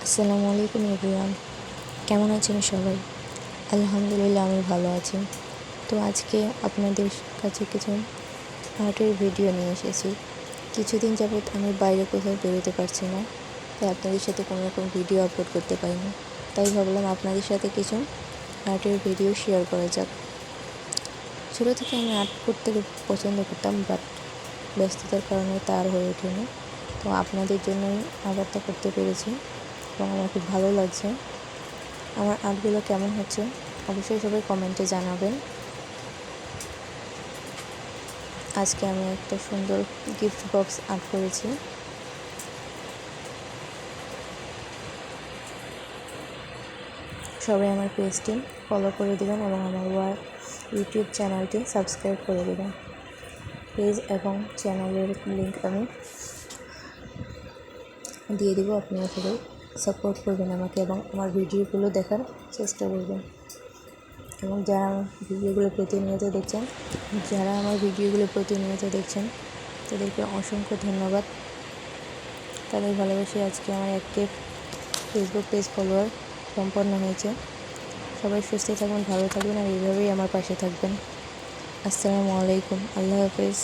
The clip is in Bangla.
আসসালামু আলাইকুম এভরিওয়ান, কেমন আছেন সবাই? আলহামদুলিল্লাহ আমি ভালো আছি। তো আজকে আপনাদের কাছে কিছু আর্টের ভিডিও নিয়ে এসেছি। কিছুদিন যাবৎ আমি বাইরে কোথাও বেরোতে পারছি না, তাই আপনাদের সাথে কোনো রকম ভিডিও আপলোড করতে পারিনি। তাই ভাবলাম আপনাদের সাথে কিছু আর্টের ভিডিও শেয়ার করা যাক। ছোটো থেকে আমি আর্ট করতে খুব পছন্দ করতাম, বাট ব্যস্ততার কারণে তা আর হয়ে ওঠেনি। তো আপনাদের জন্যই আবার তা করতে পেরেছি এবং আমার খুব ভালো লাগছে। আমার আর্টগুলো কেমন হচ্ছে অবশ্যই সবাই কমেন্টে জানাবেন। আজকে আমি একটা সুন্দর গিফট বক্স আর্ট করেছি। সবাই আমার পেজটি ফলো করে দেবেন এবং আমার ইউটিউব চ্যানেলটি সাবস্ক্রাইব করে দেবেন। পেজ এবং চ্যানেলের লিঙ্ক আমি দিয়ে দেবো। আপনারা সবাই সাপোর্ট করবেন আমাকে এবং আমার ভিডিওগুলো দেখার চেষ্টা করবেন। এবং যারা আমার ভিডিওগুলো প্রতিনিয়ত দেখছেন তাদেরকে অসংখ্য ধন্যবাদ। তাদের ভালোবাসায় আজকে আমার অ্যাক্টিভ ফেসবুক পেজ ফলোয়ার সম্পন্ন হয়েছে। সবাই সুস্থ থাকবেন, ভালো থাকবেন আর এইভাবেই আমার পাশে থাকবেন। আসসালামু আলাইকুম, আল্লাহ হাফেজ।